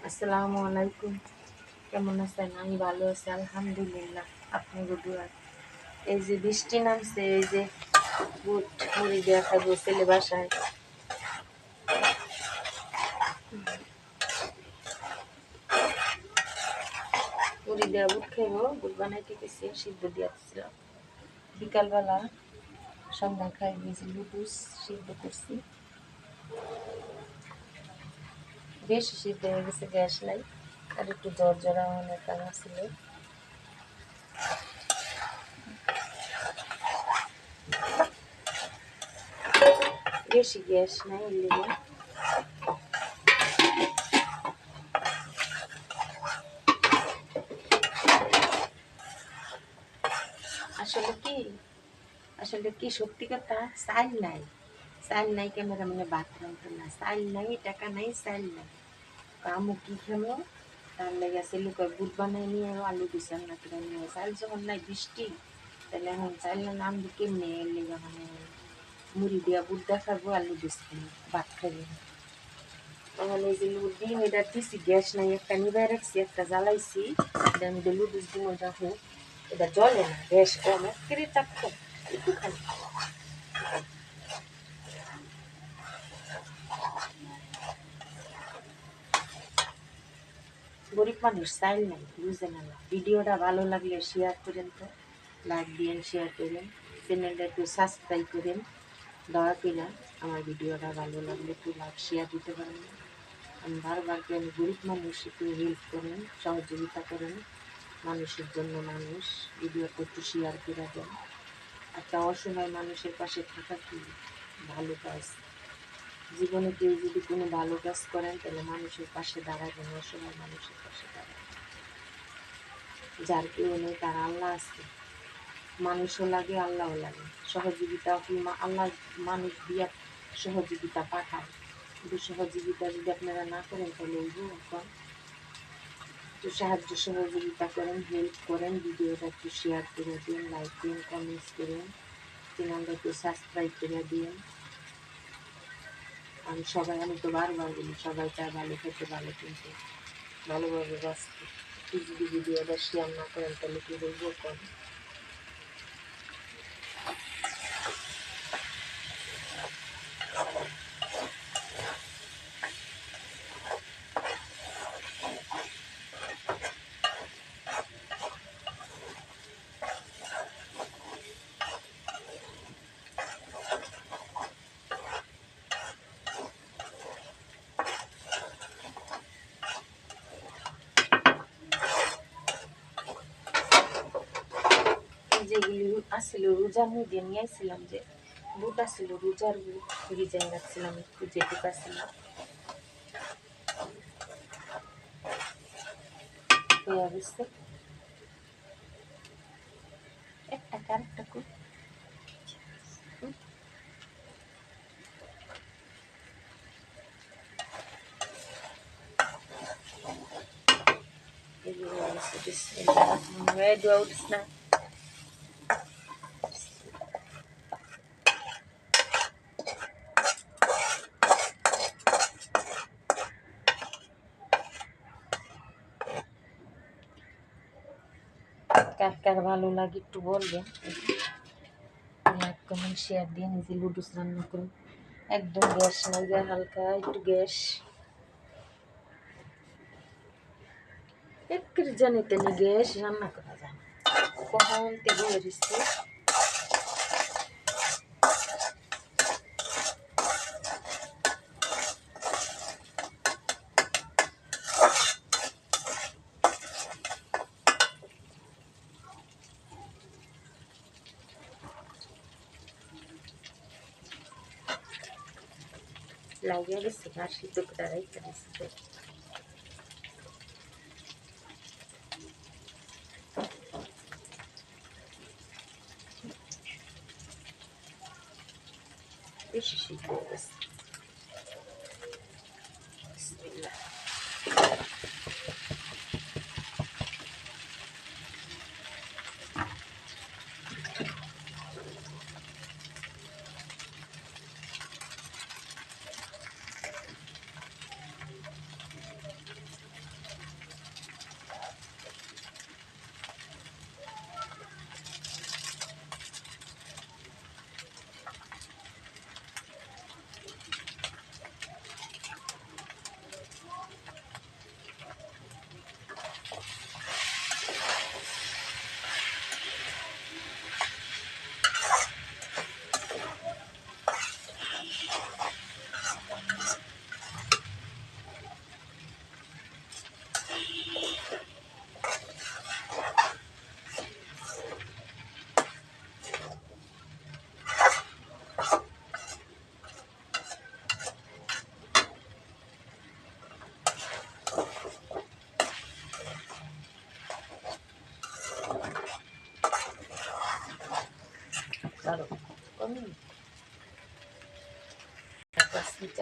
আসসালামু আলাইকুম। কেমন আছেন? আমি ভালো আছি আলহামদুলিল্লাহ। আপনি দুয়ার। এই যে বৃষ্টি নামছে, এই যে বুট মুড়ি দেওয়া খাবো ছেলে বাসায়। মুড়ি দেওয়া বুট খাইবো, বুট বানাইতে গেছি, সিদ্ধ দিয়েছিলাম বিকালবেলা। সন্ধ্যায় খাই দিয়েছি লুডুস সিদ্ধ করছি, বেশি সিদ্ধ হয়ে গেছে, গ্যাস নাই। আর একটু জ্বর জ্বরা অনেক কারণ ছিল, বেশি গ্যাস নাই এর লিগে। আসলে কি আসলে কি সত্যি কথা, চাইল নাই। চাইল নাই, ক্যামেরাম্যানে ভাত রাঁধতো না। চাইল নাই, টাকা নাই, চাইল নাই। আমু কি খেলো, তার লেগে ছেলে কয় বুট বানাই নিয়ে আলু দিছে রান্না করে নিয়ে। চাইল যখন নাই, বৃষ্টি, তাহলে এখন চাইল না নামবো কেমনি? এর লেগে মানে মুড়ি দিয়া বুট দেখাবো, আলু দিচ্ছি, ভাত খাইবে। তখন এই যে লুট ডিম এটা দিছি, গ্যাস নাই, একটা নিবাই রাখছি, একটা জ্বালাইছি। এটা আমি লুডুস ডিম ওটা হোক, এটা জ্বলে না, গ্যাস কম, একেবারে চাপ একটুখানি। গরিব মানুষ, চাইল নাই, বুঝে না। ভিডিওটা ভালো লাগলে শেয়ার করেন, তো লাইক দিন, শেয়ার করেন, চ্যানেলটা একটু সাবস্ক্রাইব করেন। দয়া করে আমার ভিডিওটা ভালো লাগলে একটু লাইক শেয়ার দিতে পারেন। আমি বারবার আমি গরিব মানুষ, একটু হেল্প করেন, সহযোগিতা করেন। মানুষের জন্য মানুষ, ভিডিওটা একটু শেয়ার করে দেন। একটা অসহায় মানুষের পাশে থাকা কি ভালো কাজ? জীবনে কেউ যদি কোনো ভালো কাজ করেন, তাহলে মানুষের পাশে দাঁড়াবেন, অসহায় মানুষের পাশে দাঁড়াবেন। যার কেউ নেই, তার আল্লাহ আছে। মানুষও লাগে, আল্লাহও লাগে। সহযোগিতা কি আল্লাহ মানুষ দিয়া সহযোগিতা পাঠায়, কিন্তু সহযোগিতা যদি আপনারা না করেন, তাহলে ওই এখন একটু সাহায্য সহযোগিতা করেন, হেল্প করেন, ভিডিওটা একটু শেয়ার করে দিন, লাইক দিন, কমেন্টস করেন, চ্যানেলটা একটু সাবস্ক্রাইব করে দিন। আমি তো বারবার বলি, সবাই চায় ভালো খেতে, ভালো কিনতে, ভালোভাবে বাঁচতে। যদি ভিডিওটা শেয়ার না করেন, তাহলে কি বলবো কম? যেগুলি আসছিল রোজার মধ্যে নিয়ে আসছিলাম, যে বুট আসছিল রোজার বুট, ভিজাই রাখছিলাম একটু, যেটুকু আসছিলাম হয়ে গেছে। একটা আরেকটা করে এগুলো হচ্ছে বিসমিল্লাহির রহমানির রহিম। দোয়া উঠিস না। কার কার ভালো লাগে একটু বলবেন, লাইক কমেন্ট শেয়ার দিয়ে নিজে লুডুস রান্না করুন। একদম গ্যাস নাই, হালকা একটু গ্যাস, একের জানি তেনে গ্যাস রান্না করা যায় না। কখন তেলে এসছে, লাগিয়ে গেছে, আর সিদ্ধ করে রাইখা দিচ্ছে। বেশি সিদ্ধ হয়ে গেছে। বিসমিল্লাহ।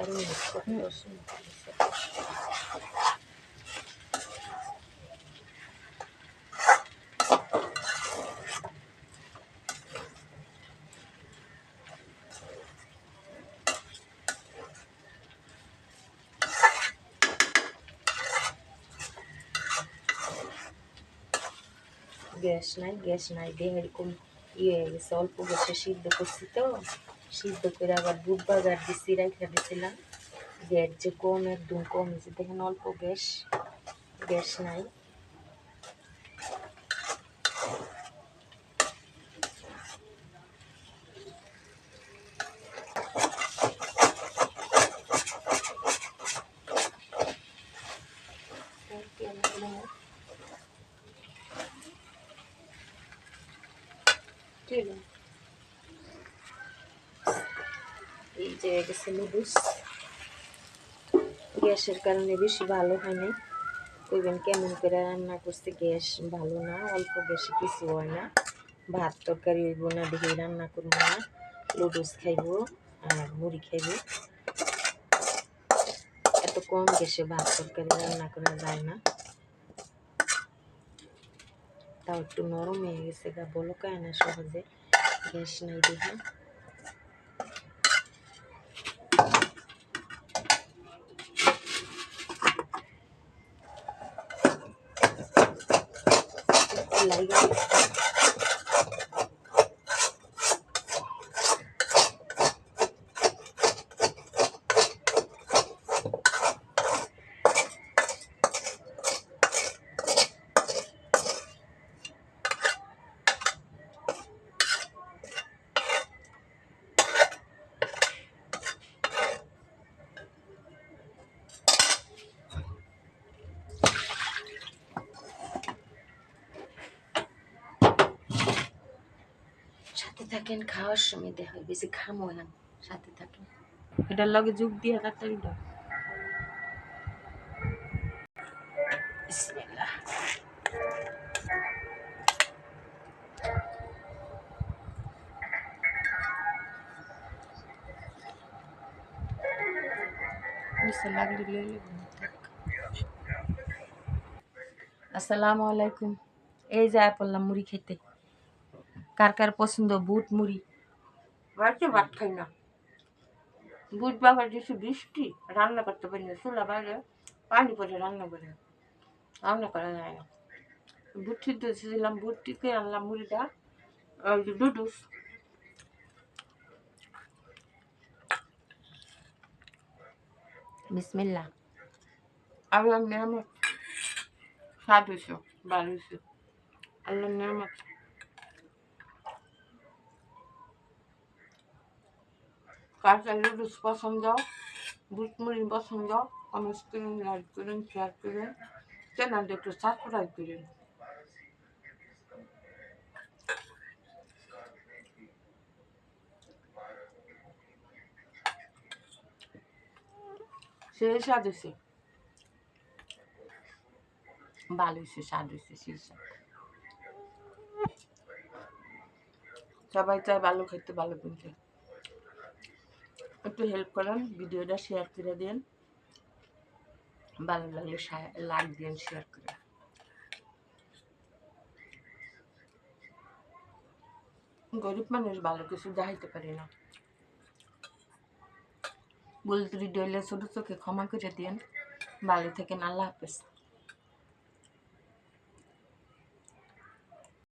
4 মিনিট 10 মিনিট গ্যাস নাই দিয়ে এরকম হয়ে গেছে। অল্প গ্যাসে সিদ্ধ করছি তো, সিদ্ধ করে আবার বুট বাজার দিছি, রাইখা দিছিলাম। গ্যাস যে কম, একদম কম হয়েছে। দেখেন অল্প গ্যাস নাই। এই যে গেছে নুডলস, গ্যাসের কারণে বেশি ভালো হয় না। কইবেন কেমন করে রান্না করছে, গ্যাস ভালো না, অল্প গ্যাসে কিছু হয় না। ভাত তরকারি হইব না দেখে রান্না করবো না, নুডলস খাইব আর মুড়ি খাইব। এত কম গ্যাসে ভাত তরকারি রান্না করা যায় না। তাও একটু নরম হয়ে গেছে, গা বলকায় না সহজে, গ্যাস নাই দেখে। সাথে থাকেন, খাওয়ার সময় দেখা হয়, বেশি খামো না, সাথে থাকেন। এটার লগে যুগ দিয়ে তাড়াতাড়ি দাও। বিসমিল্লাহ। আসসালামু আলাইকুম। এই যে পড়লাম মুড়ি খেতে। কার কার পছন্দ বুট মুড়ি? বাড়িতে ভাত খাই না, বুট বাবার যেসব বৃষ্টি, রান্না করতে পারি না, চুলা বাইরে পানি পরে রান্না করা যায় না। বুট সিদ্ধ দিয়েছিলাম, বুট টিকে আনলাম মুড়িটা, ওই যে নুডলস। বিসমিল্লাহ। আল্লাহর নিয়ামত, স্বাদ হয়েছে, ভালো হয়েছে, আল্লাহর নিয়ামত। কার কার নুডলস পছন্দ, বুট মুড়ি পছন্দ, কমেন্টস করেন, লাইক করেন, শেয়ার করেন, চ্যানেলটা একটু সাবস্ক্রাইব করেন। সে স্বাদ হয়েছে, ভালো হয়েছে, স্বাদ হয়েছে, সেই স্বাদ। সবাই চায় ভালো খেতে, ভালো কিনতে। একটু হেল্প করেন, ভিডিওটা শেয়ার করে দেন, ভালো লাগলে লাইক দেন, শেয়ার করেন। গরিব মানুষ ভালো কিছু দেখাইতে পারি না, বলতে ভিডিও ছোট চোখে ক্ষমা করে দেন। ভালো থাকেন, আল্লাহ হাফেজ।